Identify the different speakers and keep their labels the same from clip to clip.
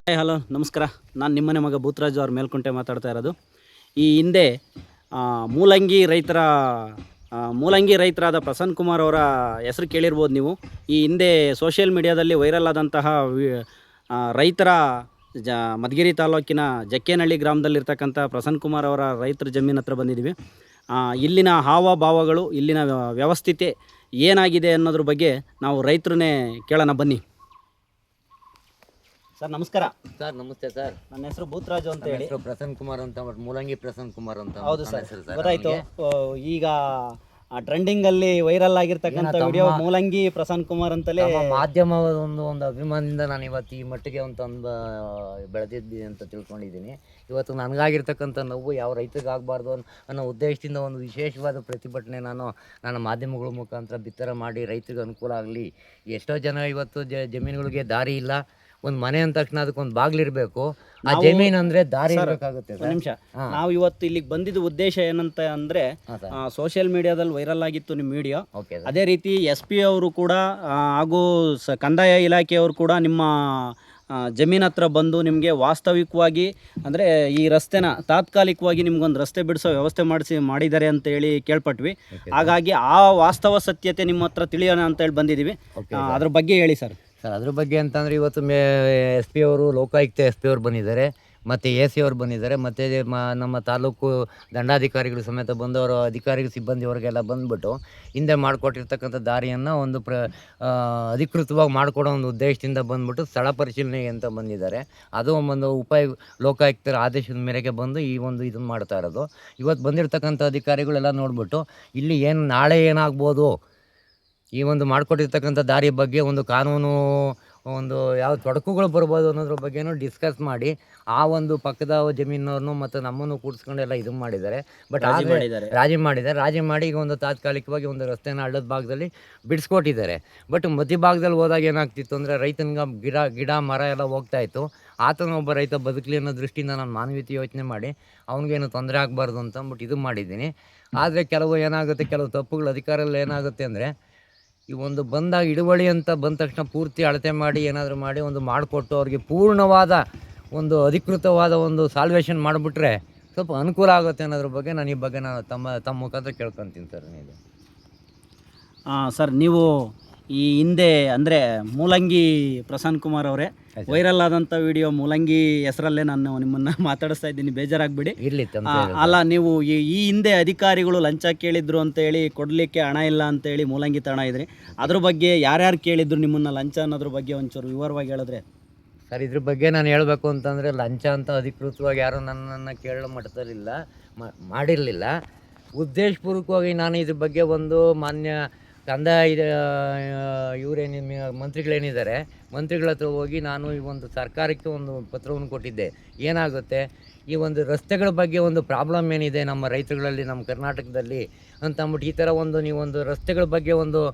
Speaker 1: Hi hello ನಮಸ್ಕಾರ. ನಾನು ನಿಮ್ಮನೆ ಮಗ ಭೂತರಾಜು ಅವ್ರ ಮೇಲ್ಕುಂಟೆ ಮಾತಾಡ್ತಾ ಇರೋದು. ಈ ಹಿಂದೆ ಮೂಲಂಗಿ ರೈತರಾದ ಪ್ರಸನ್ನ ಕುಮಾರ್ ಅವರ ಹೆಸರು ಕೇಳಿರ್ಬೋದು ನೀವು. ಈ ಹಿಂದೆ ಸೋಷಿಯಲ್ ಮೀಡಿಯಾದಲ್ಲಿ ವೈರಲ್ ಆದಂತಹ ರೈತರ ಮಧುಗಿರಿ ತಾಲೂಕಿನ ಜಕ್ಕೇನಹಳ್ಳಿ ಗ್ರಾಮದಲ್ಲಿರ್ತಕ್ಕಂಥ ಪ್ರಸನ್ನ ಕುಮಾರ್ ಅವರ ರೈತರ ಜಮೀನು ಹತ್ರ ಬಂದಿದ್ದೀವಿ. ಇಲ್ಲಿನ ಹಾವಭಾವಗಳು, ಇಲ್ಲಿನ ವ್ಯವಸ್ಥಿತಿ ಏನಾಗಿದೆ ಅನ್ನೋದ್ರ ಬಗ್ಗೆ ನಾವು ರೈತರನ್ನೇ ಕೇಳೋಣ ಬನ್ನಿ. ಸರ್ ನಮಸ್ಕಾರ.
Speaker 2: ಸರ್ ನಮಸ್ತೆ ಸರ್.
Speaker 1: ನನ್ನ ಹೆಸರು ಭೂತರಾಜು ಅಂತ ಹೇಳಿ.
Speaker 2: ಪ್ರಸನ್ನ ಕುಮಾರ್ ಅಂತ, ಮೂಲಂಗಿ ಪ್ರಸನ್ನ ಕುಮಾರ್ ಅಂತ.
Speaker 1: ಹೌದು ಸರ್, ಗೊತ್ತಾಯ್ತು. ಈಗ ಟ್ರೆಂಡಿಂಗ್ ಅಲ್ಲಿ ವೈರಲ್ ಆಗಿರ್ತಕ್ಕಂಥ ವಿಡಿಯೋ ಮೂಲಂಗಿ ಪ್ರಸನ್ನ ಕುಮಾರ್ ಅಂತಲೇ
Speaker 2: ಮಾಧ್ಯಮದ ಒಂದು ಅಭಿಮಾನದಿಂದ ನಾನು ಇವತ್ತು ಈ ಮಟ್ಟಿಗೆ ಒಂದು ಬೆಳೆದಿದ್ದೀನಿ ಅಂತ ತಿಳ್ಕೊಂಡಿದ್ದೀನಿ. ಇವತ್ತು ನನಗಾಗಿರ್ತಕ್ಕಂಥ ನೋವು ಯಾವ ರೈತರಿಗೆ ಆಗಬಾರ್ದು ಅನ್ನೋ ಉದ್ದೇಶದಿಂದ ಒಂದು ವಿಶೇಷವಾದ ಪ್ರತಿಭಟನೆ ನನ್ನ ಮಾಧ್ಯಮಗಳ ಮುಖಾಂತರ ಬಿತ್ತರ ಮಾಡಿ ರೈತರಿಗೆ ಅನುಕೂಲ ಆಗಲಿ. ಎಷ್ಟೋ ಜನ ಇವತ್ತು ಜಮೀನುಗಳಿಗೆ ದಾರಿ ಇಲ್ಲ. ಒಂದು ಮನೆ ಅಂದ ತಕ್ಷಣ ಅದಕ್ಕೊಂದು ಬಾಗಿಲಿರಬೇಕು. ಆ ಜಮೀನು ಅಂದ್ರೆ ದಾರಿ ಇರಬೇಕಾಗುತ್ತೆ.
Speaker 1: ನಿಮಿಷ, ನಾವು ಇವತ್ತು ಇಲ್ಲಿಗೆ ಬಂದಿದ್ದ ಉದ್ದೇಶ ಏನಂತ ಅಂದ್ರೆ, ಸೋಷಿಯಲ್ ಮೀಡಿಯಾದಲ್ಲಿ ವೈರಲ್ ಆಗಿತ್ತು ನಿಮ್ಮ ವಿಡಿಯೋ. ಅದೇ ರೀತಿ SP ಅವರು ಕೂಡ ಹಾಗೂ ಕಂದಾಯ ಇಲಾಖೆಯವರು ಕೂಡ ನಿಮ್ಮ ಜಮೀನ್ ಹತ್ರ ಬಂದು ನಿಮಗೆ ವಾಸ್ತವಿಕವಾಗಿ ಅಂದರೆ ಈ ರಸ್ತೆನ ತಾತ್ಕಾಲಿಕವಾಗಿ ನಿಮ್ಗೊಂದು ರಸ್ತೆ ಬಿಡಿಸೋ ವ್ಯವಸ್ಥೆ ಮಾಡಿದ್ದಾರೆ ಅಂತ ಹೇಳಿ ಕೇಳ್ಪಟ್ವಿ. ಹಾಗಾಗಿ ಆ ವಾಸ್ತವ ಸತ್ಯತೆ ನಿಮ್ಮ ಹತ್ರ ತಿಳಿಯೋಣ ಅಂತ ಹೇಳಿ ಬಂದಿದ್ದೀವಿ. ಅದ್ರ ಬಗ್ಗೆ ಹೇಳಿ ಸರ್.
Speaker 2: ಅದ್ರ ಬಗ್ಗೆ ಅಂತಂದರೆ ಇವತ್ತು SP ಅವರು, ಲೋಕಾಯುಕ್ತ SP ಅವರು ಬಂದಿದ್ದಾರೆ, ಮತ್ತು AC ಅವರು ಬಂದಿದ್ದಾರೆ, ಮತ್ತು ನಮ್ಮ ತಾಲೂಕು ದಂಡಾಧಿಕಾರಿಗಳು ಸಮೇತ ಬಂದು ಅವರ ಅಧಿಕಾರಿಗಳು ಸಿಬ್ಬಂದಿಯವರಿಗೆಲ್ಲ ಬಂದುಬಿಟ್ಟು ಹಿಂದೆ ಮಾಡಿಕೊಟ್ಟಿರ್ತಕ್ಕಂಥ ದಾರಿಯನ್ನು ಒಂದು ಅಧಿಕೃತವಾಗಿ ಮಾಡಿಕೊಡೋ ಒಂದು ಉದ್ದೇಶದಿಂದ ಬಂದುಬಿಟ್ಟು ಸ್ಥಳ ಪರಿಶೀಲನೆಗೆ ಅಂತ ಬಂದಿದ್ದಾರೆ. ಅದು ಒಂದು ಲೋಕಾಯುಕ್ತರ ಆದೇಶದ ಮೇರೆಗೆ ಬಂದು ಇದನ್ನು ಮಾಡ್ತಾ ಇರೋದು. ಇವತ್ತು ಬಂದಿರತಕ್ಕಂಥ ಅಧಿಕಾರಿಗಳೆಲ್ಲ ನೋಡಿಬಿಟ್ಟು ಇಲ್ಲಿ ನಾಳೆ ಏನಾಗ್ಬೋದು, ಈ ಮಾಡಿಕೊಟ್ಟಿರ್ತಕ್ಕಂಥ ದಾರಿ ಬಗ್ಗೆ ಒಂದು ಕಾನೂನು ಯಾವ ತೊಡಕುಗಳು ಬರ್ಬೋದು ಅನ್ನೋದ್ರ ಬಗ್ಗೆನೂ ಡಿಸ್ಕಸ್ ಮಾಡಿ ಆ ಪಕ್ಕದ ಜಮೀನವ್ರನ್ನು ಮತ್ತು ನಮ್ಮನ್ನು ಕೂಡಿಸ್ಕೊಂಡು ಎಲ್ಲ ಇದು ಮಾಡಿದ್ದಾರೆ. ಬಟ್ ರಾಜಿ ಮಾಡಿ ಈಗ ತಾತ್ಕಾಲಿಕವಾಗಿ ರಸ್ತೆನ ಹಳ್ಳದ ಭಾಗದಲ್ಲಿ ಬಿಡಿಸ್ಕೊಟ್ಟಿದ್ದಾರೆ. ಬಟ್ ಮಧ್ಯ ಭಾಗದಲ್ಲಿ ಹೋದಾಗ ಏನಾಗ್ತಿತ್ತು ಅಂದರೆ ರೈತನಿಗೆ ಗಿಡ ಮರ ಎಲ್ಲ ಹೋಗ್ತಾ ಇತ್ತು. ಒಬ್ಬ ರೈತ ಬದುಕಲಿ ಅನ್ನೋ ದೃಷ್ಟಿಯಿಂದ ನಾನು ಮಾನವೀಯತೆ ಯೋಚನೆ ಮಾಡಿ ಅವನಿಗೇನು ತೊಂದರೆ ಆಗಬಾರ್ದು ಅಂತ ಅಂದ್ಬಿಟ್ಟು ಇದು ಮಾಡಿದ್ದೀನಿ. ಆದರೆ ಕೆಲವು ತಪ್ಪುಗಳು ಅಧಿಕಾರದಲ್ಲಿ ಏನಾಗುತ್ತೆ ಅಂದರೆ, ಈ ಬಂದಾಗ ಹಿಡುವಳಿ ಅಂತ ಬಂದ ತಕ್ಷಣ ಪೂರ್ತಿ ಅಳತೆ ಮಾಡಿ ಏನಾದರೂ ಮಾಡಿ ಮಾಡಿಕೊಟ್ಟು ಅವ್ರಿಗೆ ಪೂರ್ಣವಾದ ಅಧಿಕೃತವಾದ ಸಾಲ್ವೇಷನ್ ಮಾಡಿಬಿಟ್ರೆ ಸ್ವಲ್ಪ ಅನುಕೂಲ ಆಗುತ್ತೆ ಅನ್ನೋದ್ರ ಬಗ್ಗೆ ಈ ಬಗ್ಗೆ ನಾನು ತಮ್ಮ ಮುಖಾಂತರ ಕೇಳ್ಕೊತೀನಿ ಸರ್.
Speaker 1: ಸರ್, ನೀವು ಈ ಹಿಂದೆ ಅಂದರೆ ಮೂಲಂಗಿ ಪ್ರಸನ್ನ ಕುಮಾರ್ ಅವರೇ ವೈರಲ್ ಆದಂಥ ವಿಡಿಯೋ ಮೂಲಂಗಿ ಹೆಸರಲ್ಲೇ ನಾನು ನಿಮ್ಮನ್ನು ಮಾತಾಡಿಸ್ತಾ ಇದ್ದೀನಿ, ಬೇಜಾರಾಗ್ಬಿಡಿ. ಅಲ್ಲ, ನೀವು ಈ ಹಿಂದೆ ಅಧಿಕಾರಿಗಳು ಲಂಚ ಕೇಳಿದ್ರು ಅಂತ ಹೇಳಿ ಕೊಡಲಿಕ್ಕೆ ಹಣ ಇಲ್ಲ ಅಂತ ಹೇಳಿ ಮೂಲಂಗಿ ತಣ ಇದ್ರಿ. ಅದ್ರ ಬಗ್ಗೆ ಯಾರ್ಯಾರು ಕೇಳಿದ್ರು ನಿಮ್ಮನ್ನು ಲಂಚ ಅನ್ನೋದ್ರ ಬಗ್ಗೆ ಒಂಚೂರು ವಿವರವಾಗಿ ಹೇಳಿದ್ರೆ.
Speaker 2: ಸರ್, ಇದ್ರ ಬಗ್ಗೆ ನಾನು ಹೇಳಬೇಕು ಅಂತಂದರೆ, ಲಂಚ ಅಂತ ಅಧಿಕೃತವಾಗಿ ಯಾರೂ ನನ್ನನ್ನು ಕೇಳೋ ಮಟ್ಟದಲ್ಲಿಲ್ಲ, ಮಾಡಿರಲಿಲ್ಲ. ಉದ್ದೇಶಪೂರ್ವಕವಾಗಿ ನಾನು ಇದ್ರ ಬಗ್ಗೆ ಮಾನ್ಯ ಕಂದಾಯ ಮಂತ್ರಿಗಳೇನಿದ್ದಾರೆ, ಮಂತ್ರಿಗಳ ಹತ್ರ ಹೋಗಿ ನಾನು ಈ ಸರ್ಕಾರಕ್ಕೆ ಪತ್ರವನ್ನು ಕೊಟ್ಟಿದ್ದೆ. ಏನಾಗುತ್ತೆ, ಈ ರಸ್ತೆಗಳ ಬಗ್ಗೆ ಪ್ರಾಬ್ಲಮ್ ಏನಿದೆ ನಮ್ಮ ರೈತರುಗಳಲ್ಲಿ, ನಮ್ಮ ಕರ್ನಾಟಕದಲ್ಲಿ ಅಂತ ಅಂದ್ಬಿಟ್ಟು ಈ ಥರ ನೀವು ರಸ್ತೆಗಳ ಬಗ್ಗೆ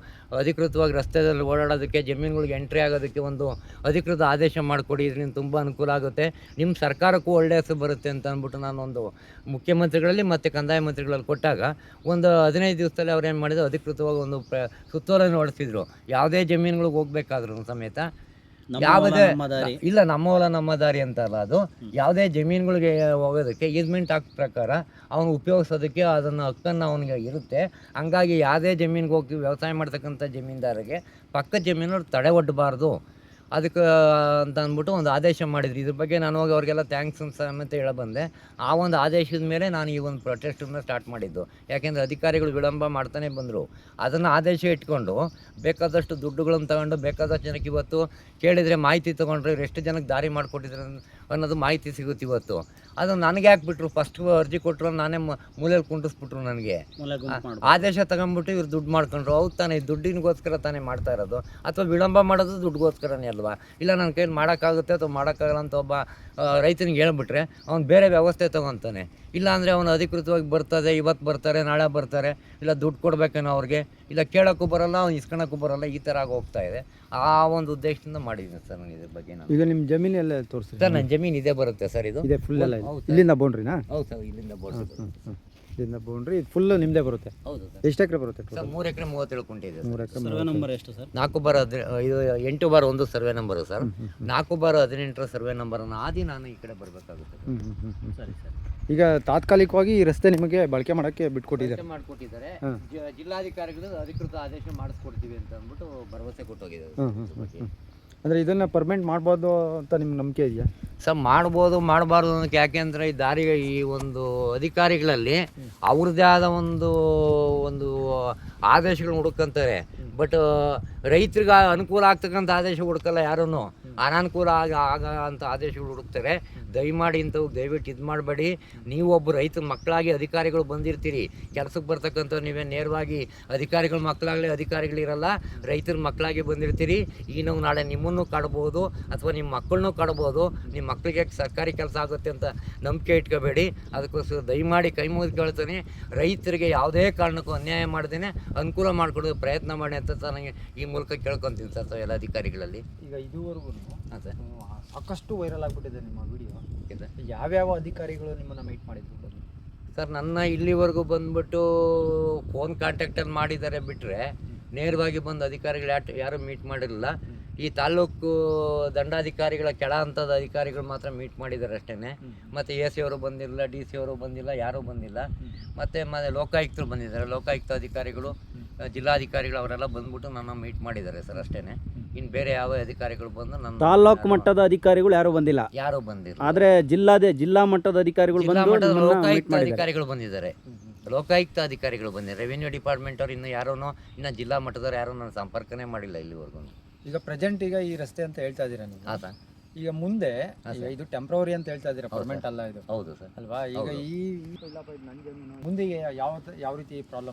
Speaker 2: ಅಧಿಕೃತವಾಗಿ ರಸ್ತೆಯಲ್ಲಿ ಓಡಾಡೋದಕ್ಕೆ, ಜಮೀನುಗಳಿಗೆ ಎಂಟ್ರಿ ಆಗೋದಕ್ಕೆ ಅಧಿಕೃತ ಆದೇಶ ಮಾಡಿಕೊಡಿ. ಇದರಿಂದ ತುಂಬ ಅನುಕೂಲ ಆಗುತ್ತೆ, ನಿಮ್ಮ ಸರ್ಕಾರಕ್ಕೂ ಒಳ್ಳೆಯ ಹೆಸರು ಬರುತ್ತೆ ಅಂತ ಅಂದ್ಬಿಟ್ಟು ನಾನು ಮುಖ್ಯಮಂತ್ರಿಗಳಲ್ಲಿ ಮತ್ತು ಕಂದಾಯ ಮಂತ್ರಿಗಳಲ್ಲಿ ಕೊಟ್ಟಾಗ 15 ದಿವಸದಲ್ಲಿ ಅವ್ರು ಏನು ಮಾಡಿದ್ರು, ಅಧಿಕೃತವಾಗಿ ಸುತ್ತೋಲೆಯನ್ನು ಹೊಡೆಸಿದ್ರು. ಯಾವುದೇ ಜಮೀನುಗಳಿಗೆ ಹೋಗ್ಬೇಕಾದ್ರೂ ಸಮೇತ ಯಾವುದೇ ಇಲ್ಲ, ನಮ್ಮ ಹೊಲ ನಮ್ಮ ದಾರಿ ಅಂತಲ್ಲ, ಅದು ಯಾವುದೇ ಜಮೀನುಗಳಿಗೆ ಹೋಗೋದಕ್ಕೆ ಈಸ್ಮೆಂಟ್ ಆಕ್ಟ್ ಪ್ರಕಾರ ಅವನು ಉಪಯೋಗಿಸೋದಕ್ಕೆ ಅದನ್ನು ಹಕ್ಕನ್ನು ಅವನಿಗೆ ಇರುತ್ತೆ. ಹಂಗಾಗಿ ಯಾವುದೇ ಜಮೀನಿಗೆ ಹೋಗಿ ವ್ಯವಸಾಯ ಮಾಡ್ತಕ್ಕಂಥ ಜಮೀನ್ದಾರಿಗೆ ಪಕ್ಕದ ಜಮೀನವ್ರು ತಡೆ ಒಡ್ಡಬಾರ್ದು ಅದಕ್ಕೆ ಅಂತ ಅಂದ್ಬಿಟ್ಟು ಆದೇಶ ಮಾಡಿದ್ರು. ಇದ್ರ ಬಗ್ಗೆ ನಾನು ಹೋಗಿ ಅವ್ರಿಗೆಲ್ಲ ಥ್ಯಾಂಕ್ಸ್ ಅಂತ ಹೇಳಬಂದೆ. ಆ ಆದೇಶದ ಮೇಲೆ ನಾನು ಈ ಪ್ರೊಟೆಸ್ಟನ್ನು ಸ್ಟಾರ್ಟ್ ಮಾಡಿದ್ದು. ಯಾಕೆಂದರೆ ಅಧಿಕಾರಿಗಳು ವಿಳಂಬ ಮಾಡ್ತಾನೆ ಬಂದರು. ಅದನ್ನು ಆದೇಶ ಇಟ್ಕೊಂಡು ಬೇಕಾದಷ್ಟು ದುಡ್ಡುಗಳನ್ನು ತಗೊಂಡು ಬೇಕಾದಷ್ಟು ಜನಕ್ಕೆ ಇವತ್ತು ಕೇಳಿದರೆ ಮಾಹಿತಿ ತೊಗೊಂಡ್ರೆ ಇವ್ರು ಎಷ್ಟು ಜನಕ್ಕೆ ದಾರಿ ಮಾಡಿಕೊಟ್ಟಿದ್ರು ಅನ್ನೋದು ಮಾಹಿತಿ ಸಿಗುತ್ತೆ. ಇವತ್ತು ಅದು ನನಗೆ ಹಾಕ್ಬಿಟ್ರು. ಫಸ್ಟ್ ಅರ್ಜಿ ಕೊಟ್ಟರು, ನಾನೇ ಮೂಲೆಯಲ್ಲಿ ಕುಂಡಿಸ್ಬಿಟ್ರು. ನನಗೆ ಆದೇಶ ತಗೊಂಡ್ಬಿಟ್ಟು ಇವ್ರು ದುಡ್ಡು ಮಾಡ್ಕೊಂಡ್ರು. ಹೌದು ತಾನೇ, ದುಡ್ಡಿನಿಗೋಸ್ಕರ ತಾನೇ ಮಾಡ್ತಾ ಇರೋದು, ಅಥವಾ ವಿಳಂಬ ಮಾಡೋದು ದುಡ್ಡುಗೋಸ್ಕರನೇ ಅಲ್ವಾ? ಇಲ್ಲ ನನ್ನ ಕೈಯಲ್ಲಿ ಮಾಡೋಕ್ಕಾಗುತ್ತೆ ಅಥವಾ ಮಾಡೋಕ್ಕಾಗಲ್ಲ ಅಂತ ಒಬ್ಬ ರೈತನಿಗೆ ಹೇಳ್ಬಿಟ್ರೆ ಅವ್ನು ಬೇರೆ ವ್ಯವಸ್ಥೆ ತೊಗೊತಾನೆ. ಇಲ್ಲಾಂದರೆ ಅವನು ಅಧಿಕೃತವಾಗಿ ಬರ್ತದೆ, ಇವತ್ತು ಬರ್ತಾರೆ, ನಾಳೆ ಬರ್ತಾರೆ, ಇಲ್ಲ ದುಡ್ಡು ಕೊಡಬೇಕೇನೋ ಅವ್ರಿಗೆ, ಇಲ್ಲ ಕೇಳೋಕ್ಕೂ ಬರೋಲ್ಲ, ಅವ್ನು ಇಸ್ಕೊಳಕ್ಕೂ ಬರೋಲ್ಲ, ಈ ಥರ ಆಗಿ ಹೋಗ್ತಾ ಇದೆ. ಆ ಉದ್ದೇಶದಿಂದ ಮಾಡಿದ್ದೀನಿ ಸರ್ ನಾನು ಇದ್ರ ಬಗ್ಗೆ. ನಾನು
Speaker 3: ಈಗ ನಿಮ್ಮ ಜಮೀನು ಎಲ್ಲ ತೋರಿಸಿ
Speaker 2: ಸರ್, ನನ್ನ ಜಮೀನು ಇದೇ ಬರುತ್ತೆ ಸರ್. ಇದು
Speaker 3: ಫುಲ್ ಎಲ್ಲ ಇಲ್ಲಿಂದ ಬೌಂಡ್ರಿನಾ?
Speaker 2: ಹೌದು ಸರ್, ಇಲ್ಲಿಂದ ಬೌಂಡ್ರಿ.
Speaker 3: ಇದರಿಂದ ಬೌಂಡ್ರಿ ಇದು ಫುಲ್ ನಿಮ್ಮದೇ ಬರುತ್ತೆ.
Speaker 2: ಹೌದು ಸರ್.
Speaker 3: ಎಷ್ಟು ಎಕರೆ ಬರುತ್ತೆ
Speaker 2: ಸರ್ 3 ಎಕರೆ 37 ಕುಂಟೆ ಇದೆ.
Speaker 3: 3 ಎಕರೆ.
Speaker 1: ಸರ್ವೆ ನಂಬರ್ ಎಷ್ಟು ಸರ್?
Speaker 2: 4/8 ಇದು 8/1 ಸರ್ವೆ ನಂಬರ್ ಸರ್. 4/18 ಸರ್ವೆ ನಂಬರನ್ನು ಆದಿ ನಾನು ಈ ಕಡೆ ಬರಬೇಕಾಗುತ್ತೆ.
Speaker 1: ಸರಿ ಸರ್.
Speaker 3: ಈಗ ತಾತ್ಕಾಲಿಕವಾಗಿ ಈ ರಸ್ತೆ ನಿಮಗೆ ಬಳಕೆ ಮಾಡೋಕ್ಕೆ ಬಿಟ್ಕೊಟ್ಟಿದ್ದಾರೆ.
Speaker 2: ಮಾಡಿಕೊಟ್ಟಿದ್ದಾರೆ. ಜಿಲ್ಲಾಧಿಕಾರಿಗಳು ಅಧಿಕೃತ ಆದೇಶ ಮಾಡಿಸ್ಕೊಡ್ತೀವಿ ಅಂತ ಅಂದ್ಬಿಟ್ಟು ಭರವಸೆ ಕೊಟ್ಟೋಗಿದ್ದಾರೆ.
Speaker 3: ಅಂದರೆ ಇದನ್ನು ಪರ್ಮನೆಂಟ್ ಮಾಡ್ಬೋದು ಅಂತ ನಿಮ್ಗೆ ನಂಬಿಕೆ ಇದೆಯಾ?
Speaker 2: ಸರ್ ಮಾಡ್ಬೋದು ಮಾಡಬಾರ್ದು ಅನ್ನೋಕ್ಕೆ ಯಾಕೆಂದರೆ ಈ ದಾರಿ ಈ ಒಂದು ಅಧಿಕಾರಿಗಳಲ್ಲಿ ಅವ್ರದ್ದೇ ಆದ ಒಂದು ಆದೇಶಗಳನ್ನ ಹುಡುಕಂತಾರೆ. ಬಟ್ ರೈತರಿಗೆ ಅನುಕೂಲ ಆಗ್ತಕ್ಕಂಥ ಆದೇಶ ಹುಡುಕಲ್ಲ ಯಾರೂ, ಅನಾನುಕೂಲ ಆಗ ಅಂತ ಆದೇಶಗಳು ಹುಡುಕ್ತಾರೆ. ದಯಮಾಡಿ ಇಂಥವು ದಯವಿಟ್ಟು ಇದು ಮಾಡಬೇಡಿ. ನೀವು ಒಬ್ಬ ರೈತರ ಮಕ್ಕಳಾಗಿ ಅಧಿಕಾರಿಗಳು ಬಂದಿರ್ತೀರಿ, ಕೆಲಸಕ್ಕೆ ಬರ್ತಕ್ಕಂಥ ನೀವೇ ನೇರವಾಗಿ ಅಧಿಕಾರಿಗಳ ಮಕ್ಕಳಾಗಲಿ ಅಧಿಕಾರಿಗಳಿರಲ್ಲ, ರೈತರ ಮಕ್ಕಳಾಗಿ ಬಂದಿರ್ತೀರಿ. ಈಗ ನಾವು ನಾಳೆ ನಿಮ್ಮನ್ನು ಕಾಡ್ಬೋದು ಅಥವಾ ನಿಮ್ಮ ಮಕ್ಕಳನ್ನೂ ಕಾಡ್ಬೋದು. ನಿಮ್ಮ ಮಕ್ಕಳಿಗೆ ಸರ್ಕಾರಿ ಕೆಲಸ ಆಗುತ್ತೆ ಅಂತ ನಂಬಿಕೆ ಇಟ್ಕೋಬೇಡಿ. ಅದಕ್ಕೋಸ್ಕರ ದಯಮಾಡಿ ಕೈ ಮುಗಿದು ಕೇಳ್ತೀನಿ, ರೈತರಿಗೆ ಯಾವುದೇ ಕಾರಣಕ್ಕೂ ಅನ್ಯಾಯ ಮಾಡ್ದೇನೆ ಅನುಕೂಲ ಮಾಡಿಕೊಡೋದು ಪ್ರಯತ್ನ ಮಾಡಿ ಅಂತ ನನಗೆ ಈ ಮೂಲಕ ಕೇಳ್ಕೊತೀನಿ ಸರ್ ಎಲ್ಲ ಅಧಿಕಾರಿಗಳಲ್ಲಿ.
Speaker 3: ಈಗ ಇದುವರೆಗೂ
Speaker 2: ಹಾಂ ಸರ್.
Speaker 3: ಸಾಕಷ್ಟು ವೈರಲ್ ಆಗಿಬಿಟ್ಟಿದೆ ನಿಮ್ಮ ವಿಡಿಯೋ.
Speaker 2: ಇದೆ
Speaker 3: ಯಾವ್ಯಾವ ಅಧಿಕಾರಿಗಳು ನಿಮ್ಮನ್ನು ಮೀಟ್ ಮಾಡಿದ್ರು?
Speaker 2: ಸರ್ ನನ್ನ ಇಲ್ಲಿವರೆಗೂ ಬಂದ್ಬಿಟ್ಟು ಫೋನ್ ಕಾಂಟ್ಯಾಕ್ಟಲ್ಲಿ ಮಾಡಿದ್ದಾರೆ ಬಿಟ್ಟರೆ ನೇರವಾಗಿ ಬಂದು ಅಧಿಕಾರಿಗಳು ಯಾರೂ ಮೀಟ್ ಮಾಡಿರಲಿಲ್ಲ. ಈ ತಾಲೂಕು ದಂಡಾಧಿಕಾರಿಗಳ ಕೆಳ ಹಂತದ ಅಧಿಕಾರಿಗಳು ಮಾತ್ರ ಮೀಟ್ ಮಾಡಿದ್ದಾರೆ ಅಷ್ಟೇ. ಮತ್ತು AC ಅವರು ಬಂದಿಲ್ಲ, DC ಅವರು ಬಂದಿಲ್ಲ, ಯಾರೂ ಬಂದಿಲ್ಲ. ಮತ್ತು ಲೋಕಾಯುಕ್ತರು ಬಂದಿದ್ದಾರೆ, ಲೋಕಾಯುಕ್ತ ಅಧಿಕಾರಿಗಳು, ಜಿಲ್ಲಾಧಿಕಾರಿಗಳು ಅವರೆಲ್ಲ ಬಂದ್ಬಿಟ್ಟು ನನ್ನ ಮೀಟ್ ಮಾಡಿದ್ದಾರೆ ಸರ್ ಅಷ್ಟೇ. ಇನ್ನು ಬೇರೆ ಯಾವ ಅಧಿಕಾರಿಗಳು ಬಂದು ನನ್ನ
Speaker 1: ತಾಲ್ಲೂಕು ಮಟ್ಟದ ಅಧಿಕಾರಿಗಳು ಯಾರು ಬಂದಿಲ್ಲ,
Speaker 2: ಯಾರೂ ಬಂದಿಲ್ಲ.
Speaker 1: ಆದ್ರೆ ಜಿಲ್ಲಾ ಮಟ್ಟದ ಅಧಿಕಾರಿಗಳು
Speaker 2: ಲೋಕಾಯುಕ್ತ ಅಧಿಕಾರಿಗಳು ಬಂದಿದ್ದಾರೆ, ಲೋಕಾಯುಕ್ತ ಅಧಿಕಾರಿಗಳು ಬಂದಿದ್ದಾರೆ. ರೆವಿನ್ಯೂ ಡಿಪಾರ್ಟ್ಮೆಂಟ್ ಅವ್ರು ಇನ್ನು ಇನ್ನು ಜಿಲ್ಲಾ ಮಟ್ಟದವ್ರು ಯಾರೂ ನನ್ನ ಸಂಪರ್ಕನೇ ಮಾಡಿಲ್ಲ ಇಲ್ಲಿವರೆಗೂ.
Speaker 3: ಈಗ ಪ್ರೆಸೆಂಟ್ ಈಗ ಈ ರಸ್ತೆ ಅಂತ ಹೇಳ್ತಾ ಇದ್ದೀರಾ ನೀವು?
Speaker 2: ಹಾಂ ಸರ್.
Speaker 3: ಈಗ ಮುಂದೆ ಈಗ ಇದು ಟೆಂಪ್ರವರಿ ಅಂತ ಹೇಳ್ತಾ ಇದ್ದೀರಾ, ಪರ್ಮನೆಂಟ್ ಅಲ್ಲ ಇದು
Speaker 2: ಹೌದು ಸರ್.
Speaker 3: ಅಲ್ವಾ? ಈಗ ಈ ಮುಂದೆ ಯಾವ ರೀತಿ ಪ್ರಾಬ್ಲಮ್